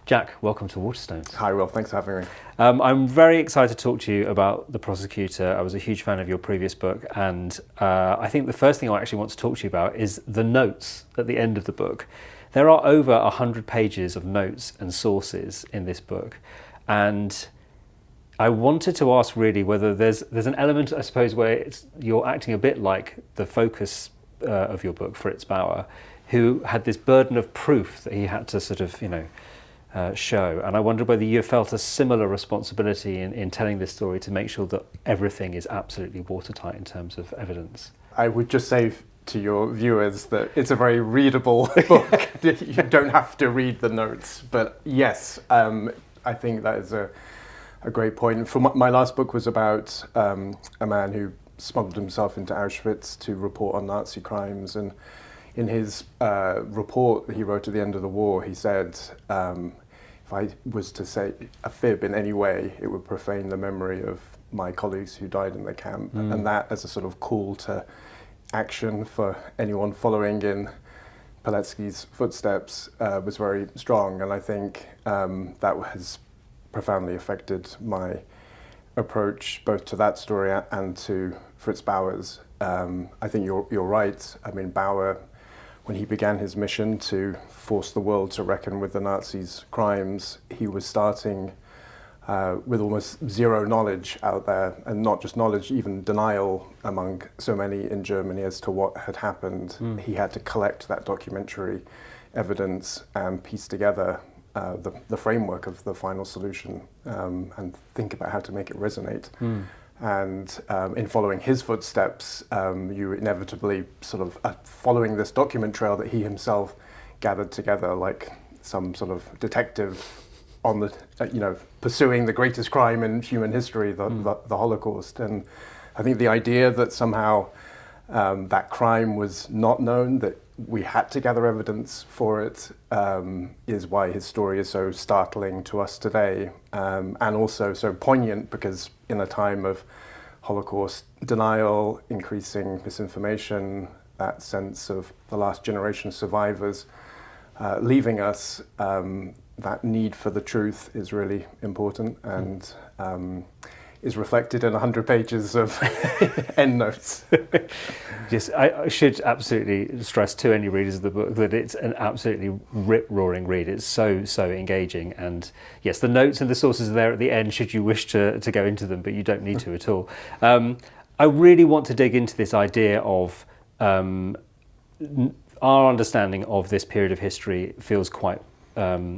Jack, welcome to Waterstones. Hi, Will. Thanks for having me. I'm very excited to talk to you about The Prosecutor. I was a huge fan of your previous book, and I think the first thing I actually want to talk to you about is the notes at the end of the book. There are over 100 pages of notes and sources in this book, and I wanted to ask really whether there's an element, I suppose, where you're acting a bit like the focus of your book, Fritz Bauer, who had this burden of proof that he had to sort of, show. And I wondered whether you felt a similar responsibility in telling this story to make sure that everything is absolutely watertight in terms of evidence. I would just say to your viewers that it's a very readable book. You don't have to read the notes. But yes, I think that is a great point. For my last book was about a man who smuggled himself into Auschwitz to report on Nazi crimes. And in his report that he wrote at the end of the war, he said, if I was to say a fib in any way, it would profane the memory of my colleagues who died in the camp. And that as a sort of call to action for anyone following in Pilecki's footsteps was very strong. And I think that has profoundly affected my approach both to that story and to Fritz Bauer's. I think you're right. I mean, Bauer, when he began his mission to force the world to reckon with the Nazis' crimes, he was starting with almost zero knowledge out there, and not just knowledge, even denial among so many in Germany as to what had happened. He had to collect that documentary evidence and piece together the framework of the final solution and think about how to make it resonate. And in following his footsteps, you inevitably sort of following this document trail that he himself gathered together, like some sort of detective on the, pursuing the greatest crime in human history, the Holocaust. And I think the idea that somehow that crime was not known, that we had to gather evidence for it, is why his story is so startling to us today, and also so poignant, because in a time of Holocaust denial, increasing misinformation, that sense of the last generation survivors leaving us, that need for the truth is really important, and is reflected in 100 pages of endnotes. Yes, I should absolutely stress to any readers of the book that it's an absolutely rip-roaring read. It's so engaging, and yes, the notes and the sources are there at the end should you wish to go into them, but you don't need to at all. I really want to dig into this idea of our understanding of this period of history feels quite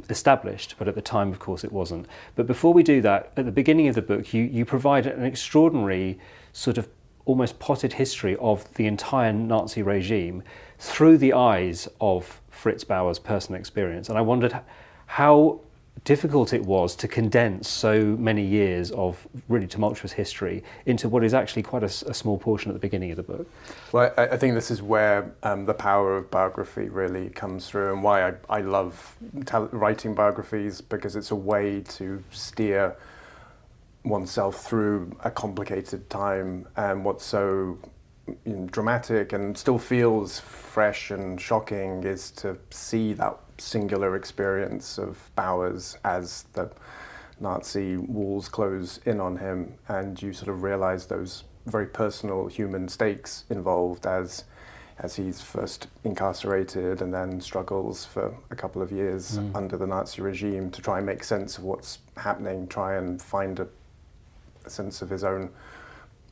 established, but at the time, of course, it wasn't. But before we do that, at the beginning of the book, you provide an extraordinary sort of almost potted history of the entire Nazi regime through the eyes of Fritz Bauer's personal experience. And I wondered how difficult it was to condense so many years of really tumultuous history into what is actually quite a small portion at the beginning of the book. Well, I think this is where the power of biography really comes through, and why I love writing biographies, because it's a way to steer oneself through a complicated time. And what's so dramatic and still feels fresh and shocking is to see that singular experience of Bauer's as the Nazi walls close in on him, and you sort of realize those very personal human stakes involved as he's first incarcerated and then struggles for a couple of years under the Nazi regime to try and make sense of what's happening, try and find a sense of his own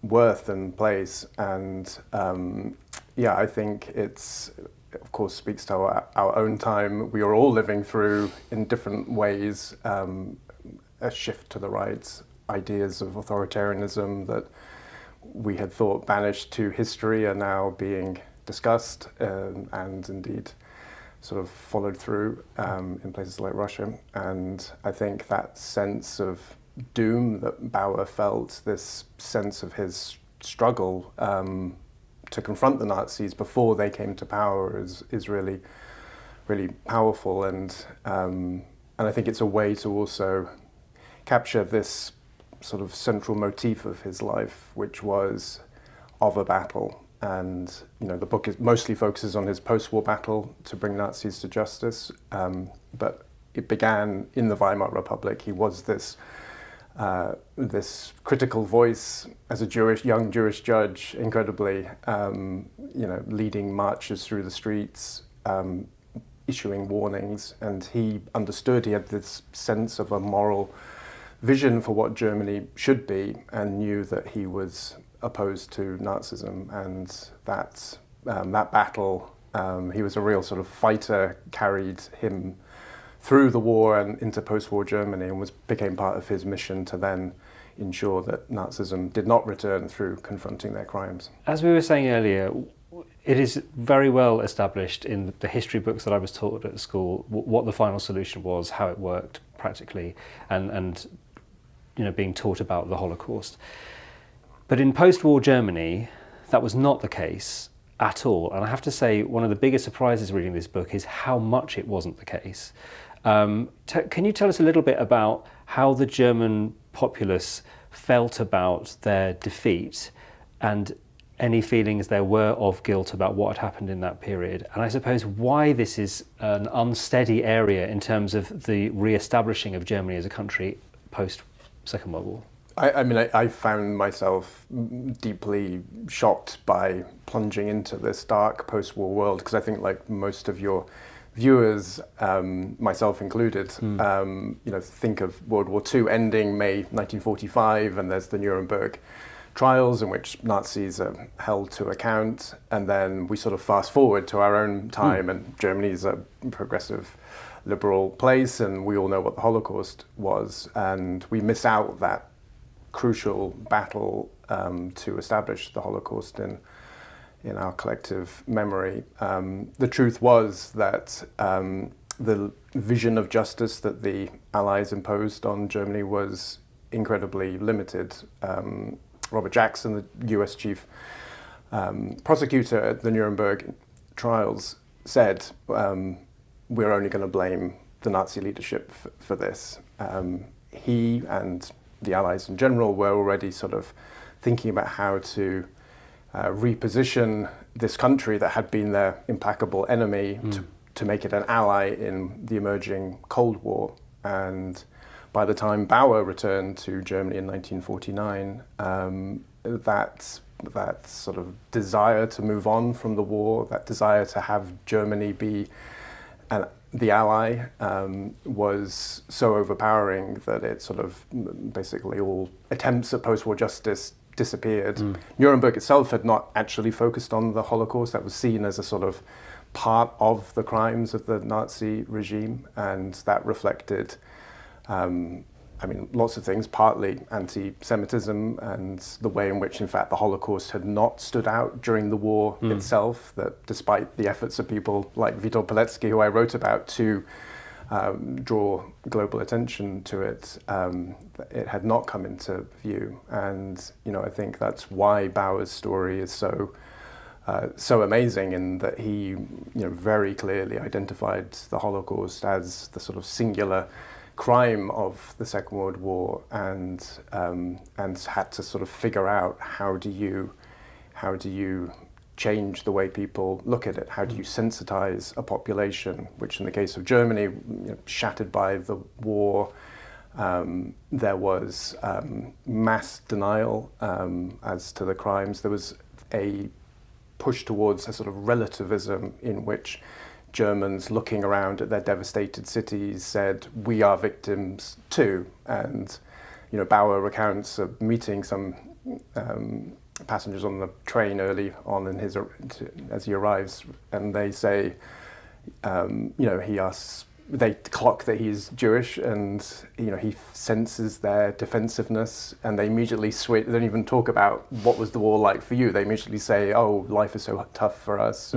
worth and place. And I think it's, of course, speaks to our own time. We are all living through, in different ways, a shift to the right, ideas of authoritarianism that we had thought banished to history are now being discussed and indeed sort of followed through in places like Russia. And I think that sense of doom that Bauer felt, this sense of his struggle to confront the Nazis before they came to power, is really, really powerful. And I think it's a way to also capture this sort of central motif of his life, which was of a battle. And the book mostly focuses on his post-war battle to bring Nazis to justice, but it began in the Weimar Republic. He was this critical voice as a young Jewish judge, incredibly, leading marches through the streets, issuing warnings, and he understood. He had this sense of a moral vision for what Germany should be, and knew that he was opposed to Nazism, and that battle. He was a real sort of fighter, carried him through the war and into post-war Germany, and became part of his mission to then ensure that Nazism did not return through confronting their crimes. As we were saying earlier, it is very well established in the history books that I was taught at school what the final solution was, how it worked practically, and being taught about the Holocaust. But in post-war Germany, that was not the case at all. And I have to say, one of the biggest surprises reading this book is how much it wasn't the case. Can you tell us a little bit about how the German populace felt about their defeat and any feelings there were of guilt about what had happened in that period? And I suppose why this is an unsteady area in terms of the re-establishing of Germany as a country post-Second World War. I found myself deeply shocked by plunging into this dark post-war world, because I think, like most of your viewers, myself included, think of World War II ending May 1945, and there's the Nuremberg trials in which Nazis are held to account, and then we sort of fast forward to our own time, and Germany's a progressive liberal place, and we all know what the Holocaust was, and we miss out that crucial battle to establish the Holocaust in our collective memory. The truth was that the vision of justice that the Allies imposed on Germany was incredibly limited. Robert Jackson, the US chief prosecutor at the Nuremberg trials, said, we're only going to blame the Nazi leadership for this. He and the Allies in general were already sort of thinking about how to reposition this country that had been their implacable enemy to make it an ally in the emerging Cold War. And by the time Bauer returned to Germany in 1949, that sort of desire to move on from the war, that desire to have Germany be the ally, was so overpowering that it sort of basically all attempts at post-war justice disappeared. Nuremberg itself had not actually focused on the Holocaust. That was seen as a sort of part of the crimes of the Nazi regime, and that reflected lots of things, partly anti-Semitism and the way in which, in fact, the Holocaust had not stood out during the war itself, that despite the efforts of people like Vitor Pilecki, who I wrote about, to draw global attention to it, it had not come into view. And, I think that's why Bauer's story is so amazing, in that he, very clearly identified the Holocaust as the sort of singular crime of the Second World War, and had to sort of figure out how do you change the way people look at it? How do you sensitize a population, which in the case of Germany, shattered by the war, there was mass denial as to the crimes. There was a push towards a sort of relativism in which Germans, looking around at their devastated cities, said, we are victims too. And, Bauer recounts meeting some passengers on the train early on as he arrives, and they say, they clock that he's Jewish, and, he senses their defensiveness, and they immediately switch. They don't even talk about what was the war like for you. They immediately say, oh, life is so tough for us.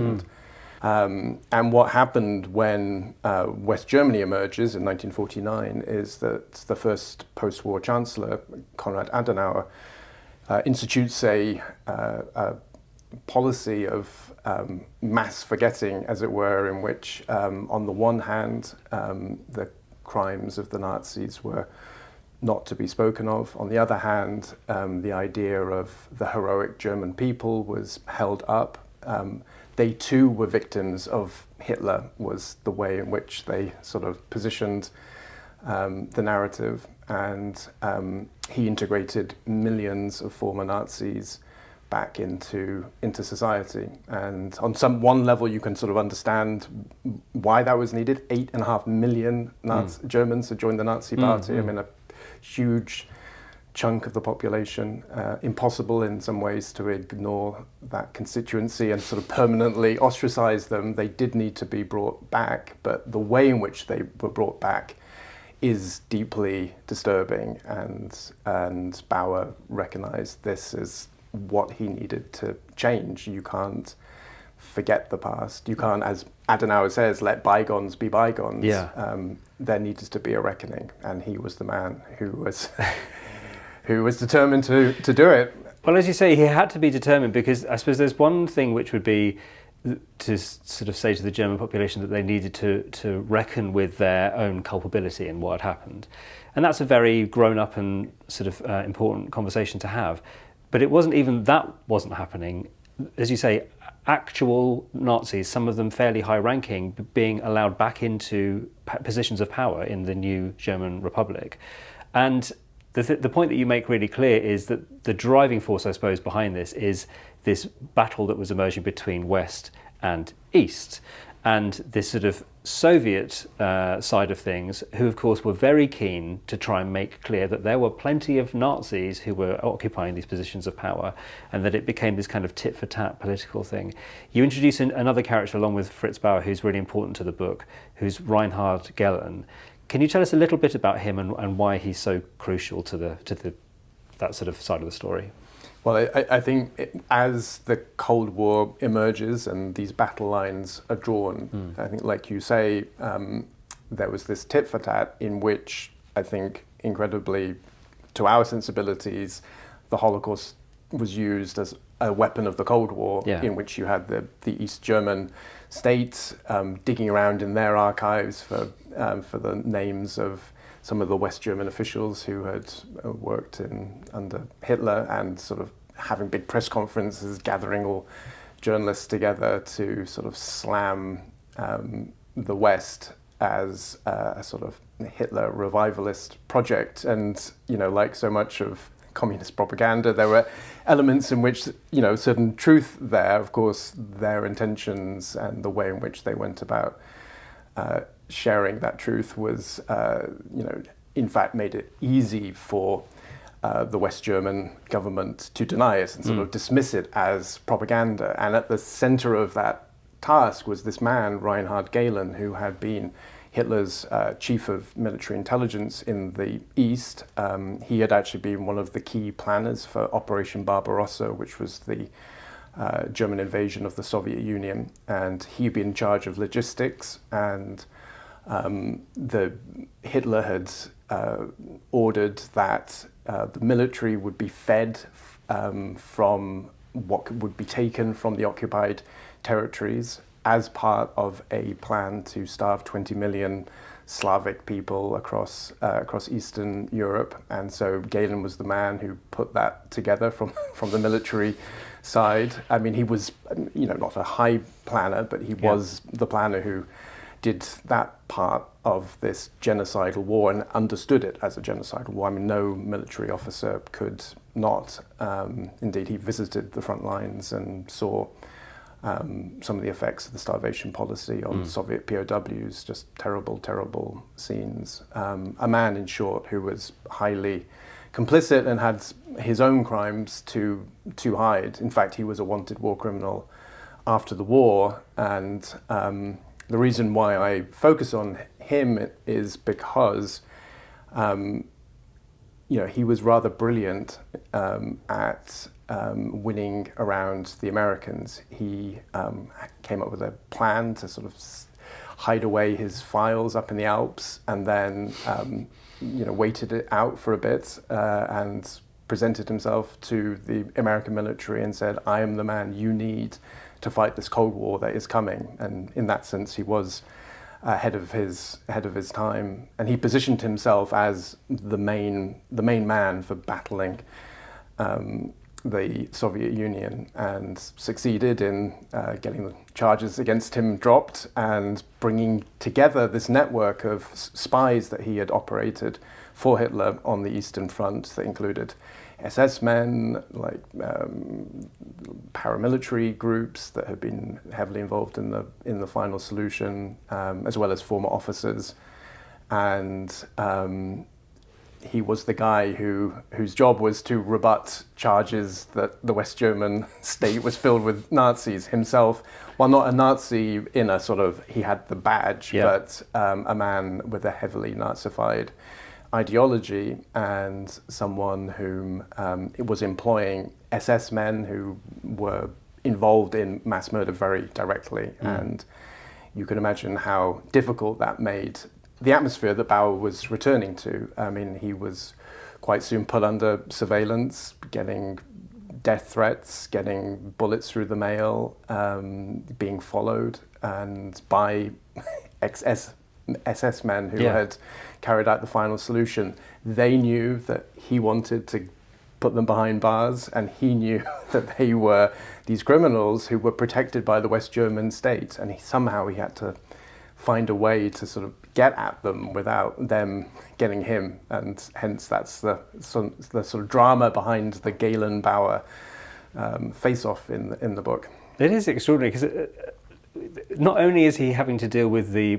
And what happened when West Germany emerges in 1949 is that the first post-war chancellor, Konrad Adenauer, institutes a policy of mass forgetting, as it were, in which, on the one hand, the crimes of the Nazis were not to be spoken of. On the other hand, the idea of the heroic German people was held up. they too were victims of Hitler, was the way in which they sort of positioned the narrative. And he integrated millions of former Nazis back into society. And on one level, you can sort of understand why that was needed. 8.5 million Germans had joined the Nazi Party. I mean, a huge chunk of the population. Impossible in some ways to ignore that constituency and sort of permanently ostracize them. They did need to be brought back, but the way in which they were brought back is deeply disturbing, and Bauer recognized this as what he needed to change. You can't forget the past. You can't, as Adenauer says, let bygones be bygones. Yeah. There needed to be a reckoning, and he was the man who was determined to do it. Well, as you say, he had to be determined, because I suppose there's one thing which would be to sort of say to the German population that they needed to reckon with their own culpability in what had happened. And that's a very grown-up and sort of important conversation to have. But it wasn't even that wasn't happening. As you say, actual Nazis, some of them fairly high-ranking, being allowed back into positions of power in the new German Republic. And the point that you make really clear is that the driving force, I suppose, behind this is this battle that was emerging between West and East. And this sort of Soviet side of things, who of course were very keen to try and make clear that there were plenty of Nazis who were occupying these positions of power, and that it became this kind of tit-for-tat political thing. You introduce another character along with Fritz Bauer who's really important to the book, who's Reinhard Gehlen. Can you tell us a little bit about him and why he's so crucial to that sort of side of the story? Well, I think as the Cold War emerges and these battle lines are drawn, I think, like you say, there was this tit for tat in which I think, incredibly, to our sensibilities, the Holocaust was used as a weapon of the Cold War, in which you had the East German states digging around in their archives for the names of some of the West German officials who had worked under Hitler, and sort of having big press conferences, gathering all journalists together to sort of slam the West as a sort of Hitler revivalist project. And, like so much of communist propaganda, there were elements in which, certain truth there. Of course, their intentions and the way in which they went about sharing that truth was, in fact, made it easy for the West German government to deny it and sort of dismiss it as propaganda. And at the center of that task was this man, Reinhard Gehlen, who had been Hitler's chief of military intelligence in the East. He had actually been one of the key planners for Operation Barbarossa, which was the German invasion of the Soviet Union. And he'd been in charge of logistics, and Hitler had ordered that the military would be fed from what would be taken from the occupied territories as part of a plan to starve 20 million Slavic people across Eastern Europe. And so Gehlen was the man who put that together from the military side. I mean, he was, not a high planner, but he was the planner who did that part of this genocidal war and understood it as a genocidal war. I mean, no military officer could not. Indeed, he visited the front lines and saw some of the effects of the starvation policy on Soviet POWs, just terrible, terrible scenes. A man, in short, who was highly complicit and had his own crimes to hide. In fact, he was a wanted war criminal after the war, and the reason why I focus on him is because, he was rather brilliant at winning around the Americans. He came up with a plan to sort of hide away his files up in the Alps, and then, waited it out for a bit and presented himself to the American military and said, "I am the man you need to fight this Cold War that is coming." And in that sense, he was ahead of his time, and he positioned himself as the main man for battling the Soviet Union and succeeded in getting the charges against him dropped and bringing together this network of spies that he had operated for Hitler on the Eastern Front that included SS men, like paramilitary groups that had been heavily involved in the final solution, as well as former officers. And he was the guy whose job was to rebut charges that the West German state was filled with Nazis himself. While not a Nazi in a sort of, he had the badge, but a man with a heavily Nazified ideology, and someone whom was employing SS men who were involved in mass murder very directly. And you can imagine how difficult that made the atmosphere that Bauer was returning to. I mean, he was quite soon put under surveillance, getting death threats, getting bullets through the mail, being followed, and by SS men who had carried out the final solution. They knew that he wanted to put them behind bars, and he knew that they were these criminals who were protected by the West German state, and somehow he had to find a way to sort of get at them without them getting him, and hence that's the sort of drama behind the Galen-Bauer face-off in the book. It is extraordinary because not only is he having to deal with the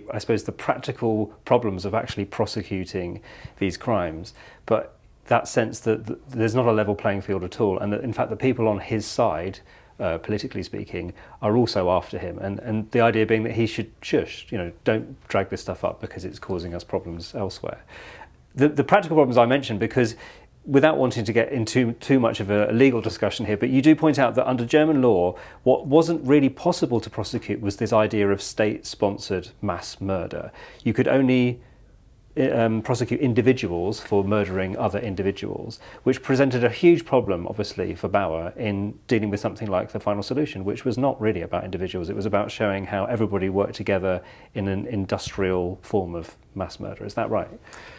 practical problems of actually prosecuting these crimes, but that sense that there's not a level playing field at all, and that in fact the people on his side, politically speaking, are also after him, and the idea being that he should shush, don't drag this stuff up because it's causing us problems elsewhere. The practical problems I mentioned, because without wanting to get into too much of a legal discussion here, but you do point out that under German law, what wasn't really possible to prosecute was this idea of state-sponsored mass murder. You could only prosecute individuals for murdering other individuals, which presented a huge problem, obviously, for Bauer in dealing with something like the final solution, which was not really about individuals. It was about showing how everybody worked together in an industrial form of mass murder. Is that right?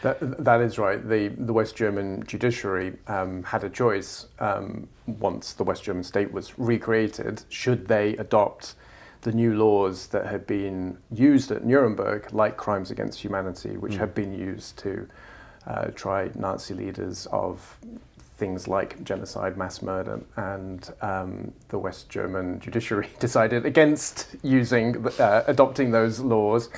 That is right. The West German judiciary had a choice once the West German state was recreated. Should they adopt the new laws that had been used at Nuremberg, like crimes against humanity, which had been used to try Nazi leaders of things like genocide, mass murder, and the West German judiciary decided against adopting those laws,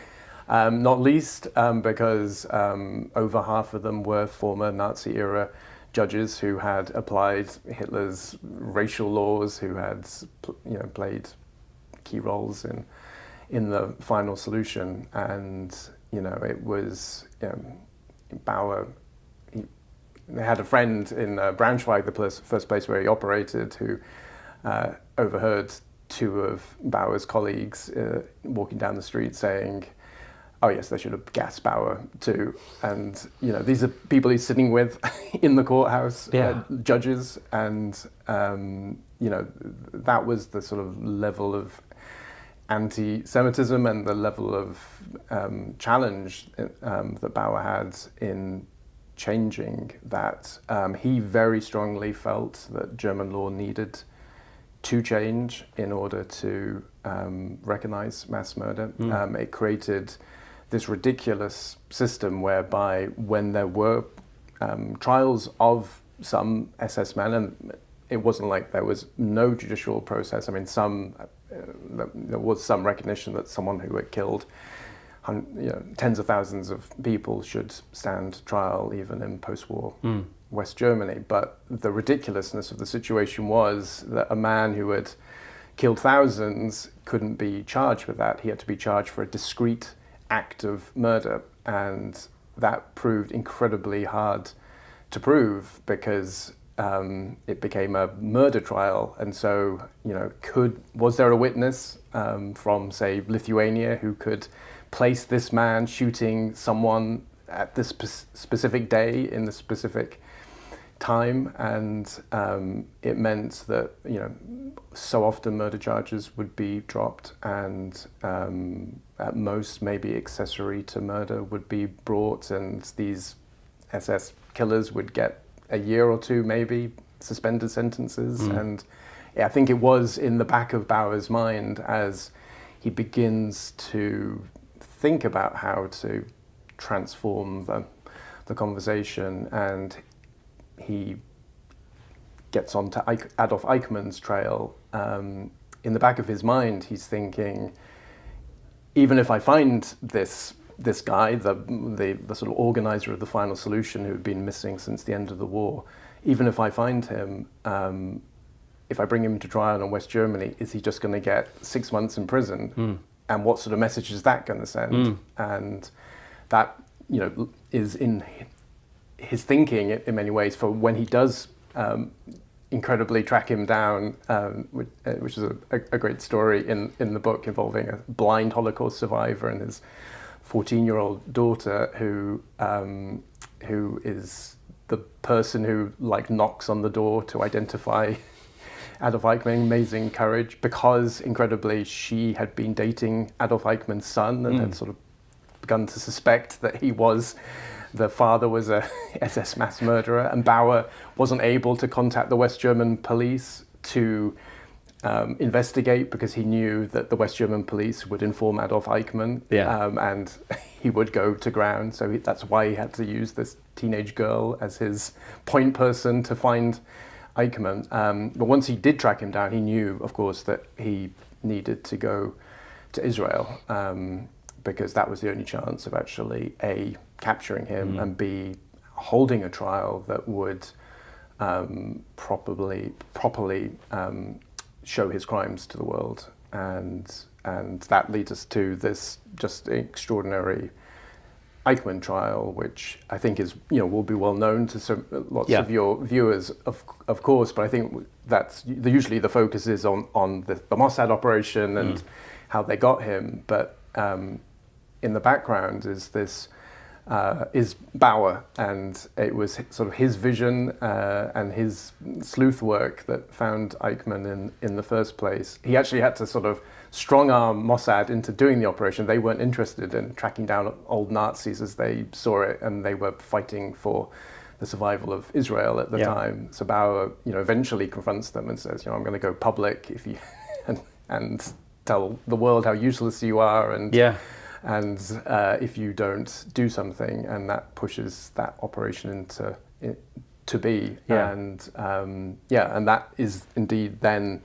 not least because over half of them were former Nazi-era judges who had applied Hitler's racial laws, who had played key roles in the final solution. And it was Bauer. They had a friend in Braunschweig, the first place where he operated, who overheard two of Bauer's colleagues walking down the street saying, "Oh yes, they should have gassed Bauer too." And these are people he's sitting with in the courthouse, judges, and that was the sort of level of anti-Semitism and the level of challenge that Bauer had in changing that. He very strongly felt that German law needed to change in order to recognize mass murder. It created this ridiculous system whereby when there were trials of some SS men, and it wasn't like there was no judicial process. I mean, there was some recognition that someone who had killed tens of thousands of people should stand trial even in post-war West Germany. But the ridiculousness of the situation was that a man who had killed thousands couldn't be charged with that. He had to be charged for a discrete act of murder, and that proved incredibly hard to prove because it became a murder trial. And so, was there a witness from, say, Lithuania who could place this man shooting someone at this specific day in the specific time? And it meant that, so often murder charges would be dropped, and at most maybe accessory to murder would be brought, and these SS killers would get a year or two maybe suspended sentences. And I think it was in the back of Bauer's mind as he begins to think about how to transform the conversation, and he gets onto Adolf Eichmann's trail. In the back of his mind, he's thinking, even if I find this guy, the sort of organizer of the final solution who had been missing since the end of the war, even if I find him, if I bring him to trial in West Germany, is he just going to get 6 months in prison? And what sort of message is that going to send? And that, is in his thinking in many ways for when he does incredibly track him down, which is a great story in the book, involving a blind Holocaust survivor and his 14-year-old daughter who is the person who knocks on the door to identify Adolf Eichmann. Amazing courage, because incredibly she had been dating Adolf Eichmann's son and had sort of begun to suspect that the father was a SS mass murderer, and Bauer wasn't able to contact the West German police to investigate, because he knew that the West German police would inform Adolf Eichmann, and he would go to ground. So that's why he had to use this teenage girl as his point person to find Eichmann. But once he did track him down, he knew, of course, that he needed to go to Israel, because that was the only chance of actually A, capturing him, and B, holding a trial that would properly show his crimes to the world. And that leads us to this just extraordinary Eichmann trial, which I think is, will be well known to lots of your viewers, of course, but I think that's usually the focus is on the Mossad operation and how they got him. But in the background is Bauer, and it was sort of his vision and his sleuth work that found Eichmann in the first place. He actually had to sort of strong-arm Mossad into doing the operation. They weren't interested in tracking down old Nazis as they saw it, and they were fighting for the survival of Israel at the time. So Bauer, eventually confronts them and says, I'm going to go public if you and tell the world how useless you are, and if you don't do something, and that pushes that operation to be. And that is indeed then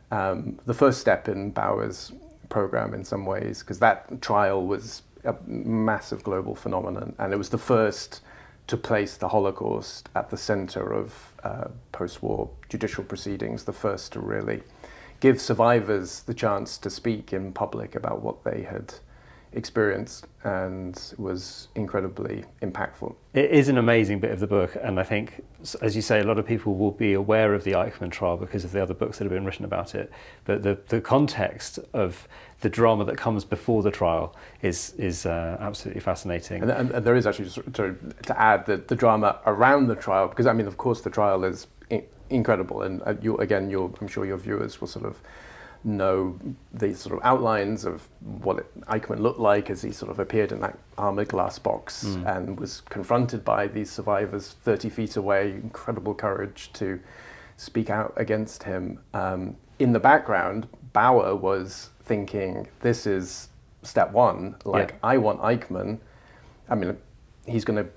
the first step in Bauer's program in some ways, because that trial was a massive global phenomenon, and it was the first to place the Holocaust at the center of post-war judicial proceedings, the first to really give survivors the chance to speak in public about what they had experienced, and was incredibly impactful. It is an amazing bit of the book, and I think, as you say, a lot of people will be aware of the Eichmann trial because of the other books that have been written about it. But the context of the drama that comes before the trial is absolutely fascinating. And there is actually, to add, the drama around the trial, because of course the trial is incredible, and I'm sure your viewers will sort of know the sort of outlines of what Eichmann looked like as he sort of appeared in that armored glass box and was confronted by these survivors 30 feet away. Incredible courage to speak out against him. In the background, Bauer was thinking, this is step one. I want Eichmann. He's going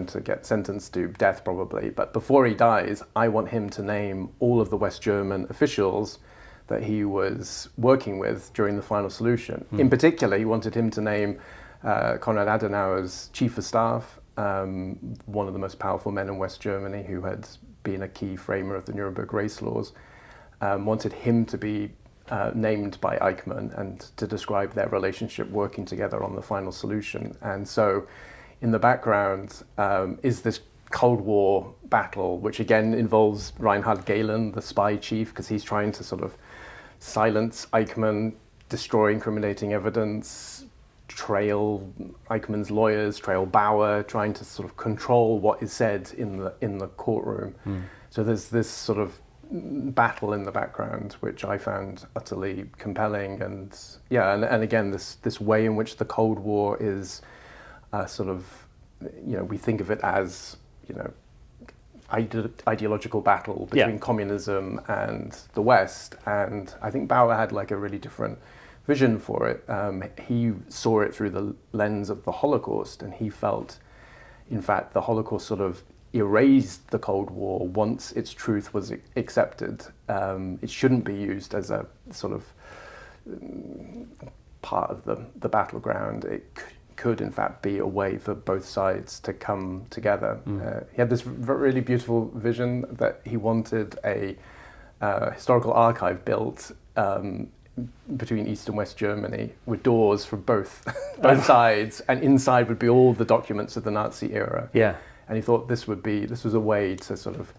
to get sentenced to death probably, but before he dies, I want him to name all of the West German officials that he was working with during the final solution. In particular, he wanted him to name Konrad Adenauer's chief of staff, one of the most powerful men in West Germany who had been a key framer of the Nuremberg race laws, wanted him to be named by Eichmann and to describe their relationship working together on the final solution. And so in the background is this Cold War battle, which again involves Reinhard Gehlen, the spy chief, because he's trying to sort of silence Eichmann, destroy incriminating evidence, trail Eichmann's lawyers, trail Bauer, trying to sort of control what is said in the courtroom. So there's this sort of battle in the background, which I found utterly compelling, and again this way in which the Cold War is sort of, we think of it as, ideological battle between communism and the West. And I think Bauer had like a really different vision for it. He saw it through the lens of the Holocaust, and he felt, in fact, the Holocaust sort of erased the Cold War once its truth was accepted. It shouldn't be used as a sort of part of the battleground. It could in fact be a way for both sides to come together. He had this really beautiful vision that he wanted a historical archive built between East and West Germany with doors for both sides, and inside would be all the documents of the Nazi era. Yeah. And he thought this was a way to sort of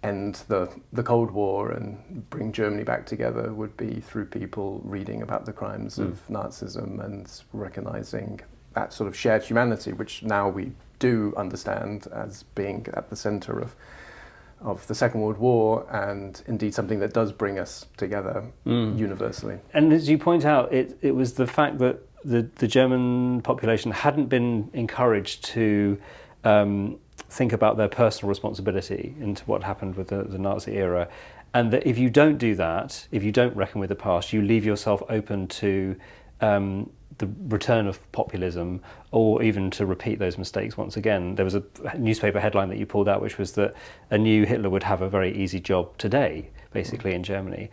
end the Cold War and bring Germany back together, would be through people reading about the crimes of Nazism and recognizing that sort of shared humanity, which now we do understand as being at the center of the Second World War, and indeed something that does bring us together universally. And as you point out, it was the fact that the German population hadn't been encouraged to think about their personal responsibility into what happened with the Nazi era, and that if you don't do that, if you don't reckon with the past, you leave yourself open to the return of populism, or even to repeat those mistakes once again. There was a newspaper headline that you pulled out, which was that a new Hitler would have a very easy job today, basically, in Germany.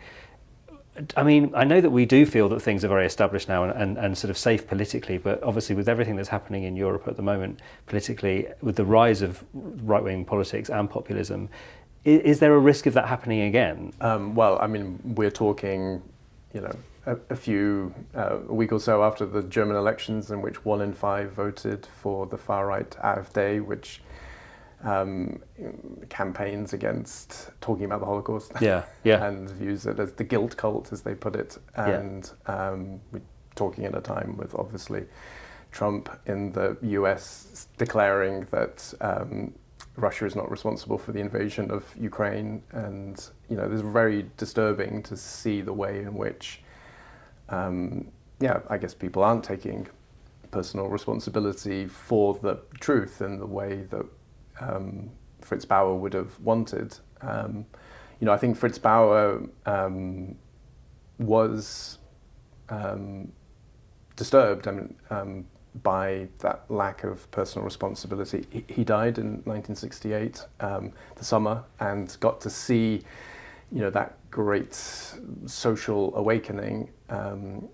I mean, I know that we do feel that things are very established now and sort of safe politically, but obviously with everything that's happening in Europe at the moment, politically, with the rise of right-wing politics and populism, is there a risk of that happening again? Well, I mean, we're talking, a week or so after the German elections, in which 1 in 5 voted for the far-right AfD, which campaigns against talking about the Holocaust, and views it as the guilt cult, as they put it. And we're talking at a time with obviously Trump in the US declaring that Russia is not responsible for the invasion of Ukraine, and it's very disturbing to see the way in which I guess people aren't taking personal responsibility for the truth in the way that Fritz Bauer would have wanted. I think Fritz Bauer was disturbed by that lack of personal responsibility. He died in 1968, the summer, and got to see that great social awakening.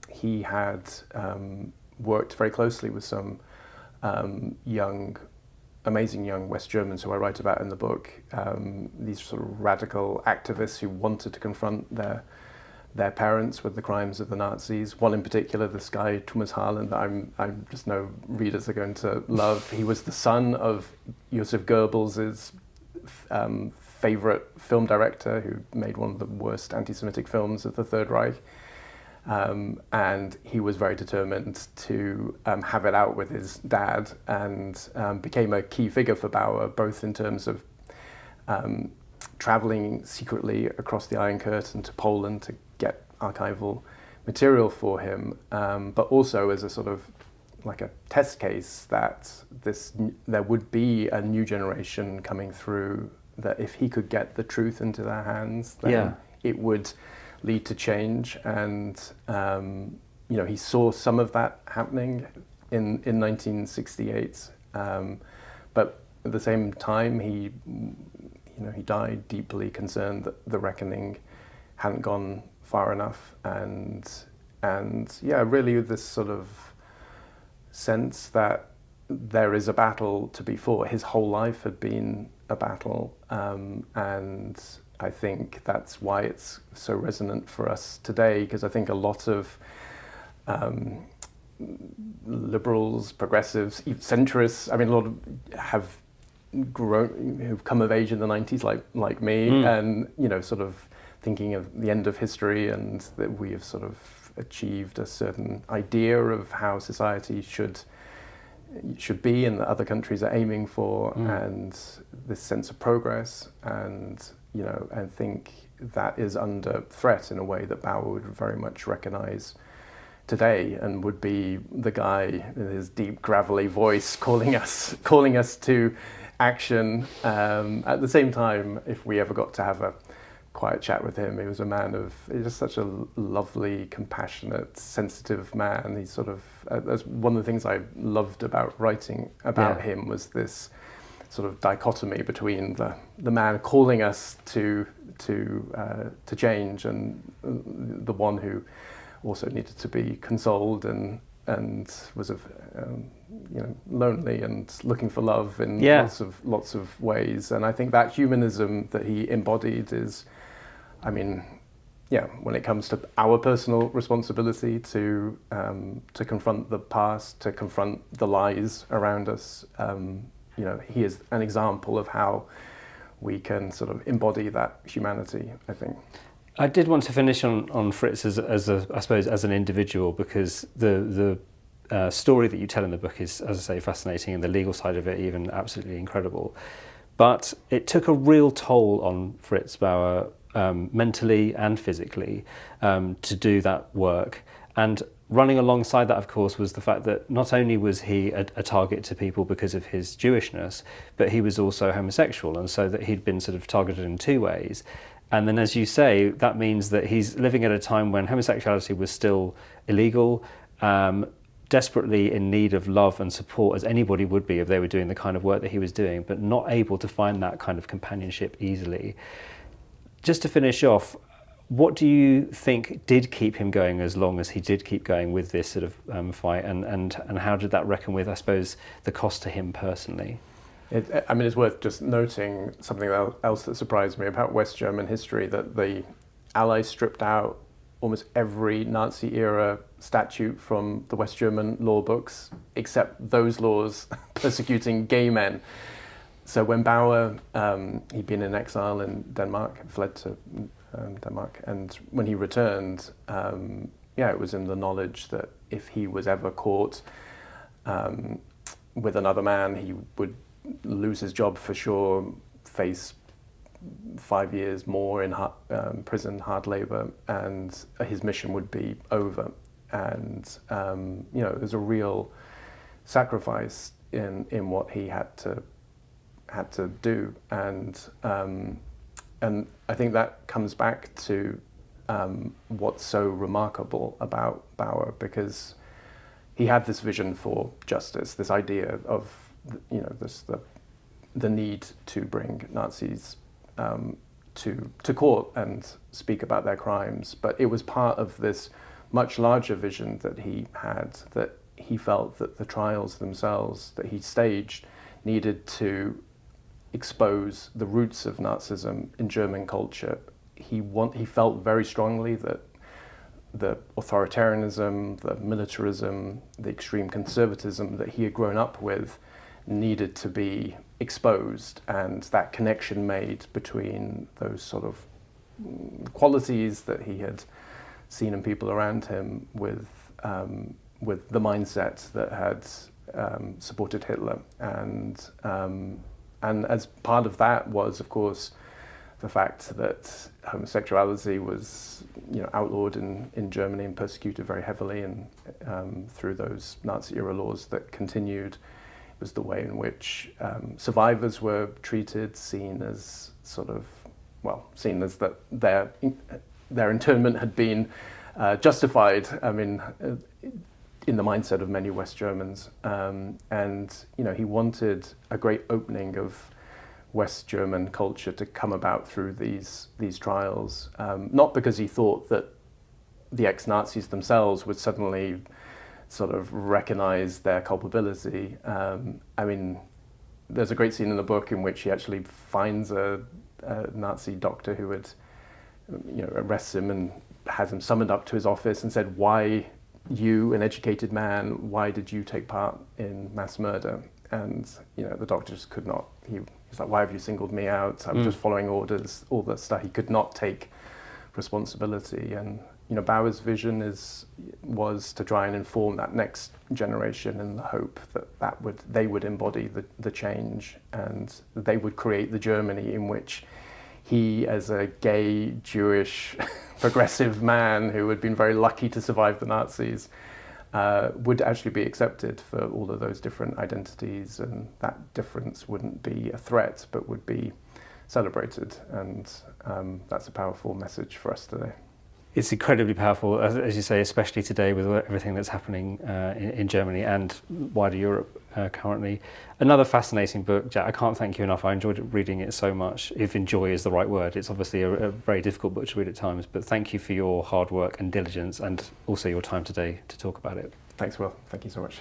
He had worked very closely with some amazing young West Germans who I write about in the book, these sort of radical activists who wanted to confront their parents with the crimes of the Nazis. One in particular, this guy Thomas Harlan, that I just know readers are going to love. He was the son of Josef Goebbels' favorite film director, who made one of the worst anti-Semitic films of the Third Reich. And he was very determined to have it out with his dad, and became a key figure for Bauer, both in terms of traveling secretly across the Iron Curtain to Poland to get archival material for him, but also as a sort of like a test case that there would be a new generation coming through, that if he could get the truth into their hands, then it would lead to change. And he saw some of that happening in 1968, but at the same time he died deeply concerned that the reckoning hadn't gone far enough, and really this sort of sense that there is a battle to be fought. His whole life had been a battle, and I think that's why it's so resonant for us today, because I think a lot of liberals, progressives, even centrists, a lot of have grown, who've come of age in the 90s, like me, and sort of thinking of the end of history, and that we have sort of achieved a certain idea of how society should be, and that other countries are aiming for, and this sense of progress, and and think that is under threat in a way that Bauer would very much recognize today, and would be the guy in his deep gravelly voice calling us to action. At the same time, if we ever got to have a quiet chat with him, he was a man of, he's just such a lovely, compassionate, sensitive man. He's sort of, that's one of the things I loved about writing about him, was this sort of dichotomy between the man calling us to change, and the one who also needed to be consoled and was lonely and looking for love in lots of ways. And I think that humanism that he embodied is, when it comes to our personal responsibility to confront the past, to confront the lies around us, he is an example of how we can sort of embody that humanity, I think. I did want to finish on Fritz as an individual, because the story that you tell in the book is, as I say, fascinating, and the legal side of it even absolutely incredible. But it took a real toll on Fritz Bauer, mentally and physically, to do that work. And running alongside that, of course, was the fact that not only was he a target to people because of his Jewishness, but he was also homosexual, and so that he'd been sort of targeted in two ways. And then, as you say, that means that he's living at a time when homosexuality was still illegal, desperately in need of love and support, as anybody would be if they were doing the kind of work that he was doing, but not able to find that kind of companionship easily. Just to finish off, what do you think did keep him going as long as he did keep going with this sort of fight, and how did that reckon with, I suppose, the cost to him personally? It's worth just noting something else that surprised me about West German history, that the Allies stripped out almost every Nazi-era statute from the West German law books, except those laws persecuting gay men. So when Bauer, he'd been in exile in Denmark, fled to Denmark, and when he returned, it was in the knowledge that if he was ever caught with another man, he would lose his job for sure, face 5 years more in prison, hard labor, and his mission would be over. And there's a real sacrifice in what he had to do, and I think that comes back to what's so remarkable about Bauer, because he had this vision for justice, this idea of the need to bring Nazis to court and speak about their crimes. But it was part of this much larger vision that he had, that he felt that the trials themselves that he staged needed to expose the roots of Nazism in German culture. He felt very strongly that the authoritarianism, the militarism, the extreme conservatism that he had grown up with needed to be exposed, and that connection made between those sort of qualities that he had seen in people around him with the mindset that had supported Hitler, and as part of that was, of course, the fact that homosexuality was, outlawed in Germany and persecuted very heavily, and through those Nazi-era laws that continued. It was the way in which survivors were treated, seen as that their internment had been justified. In the mindset of many West Germans, and he wanted a great opening of West German culture to come about through these trials, not because he thought that the ex-Nazis themselves would suddenly sort of recognize their culpability. There's a great scene in the book in which he actually finds a Nazi doctor who would, arrest him and has him summoned up to his office and said, "Why, you, an educated man, why did you take part in mass murder?" And the doctor just could not. He's like, "Why have you singled me out? I was just following orders." All that stuff. He could not take responsibility. And Bauer's vision was to try and inform that next generation in the hope that they would embody the change, and they would create the Germany in which he, as a gay, Jewish, progressive man who had been very lucky to survive the Nazis, would actually be accepted for all of those different identities, and that difference wouldn't be a threat but would be celebrated, and that's a powerful message for us today. It's incredibly powerful, as you say, especially today with everything that's happening in Germany and wider Europe currently. Another fascinating book, Jack. I can't thank you enough. I enjoyed reading it so much. If enjoy is the right word, it's obviously a very difficult book to read at times, but thank you for your hard work and diligence and also your time today to talk about it. Thanks, Will. Thank you so much.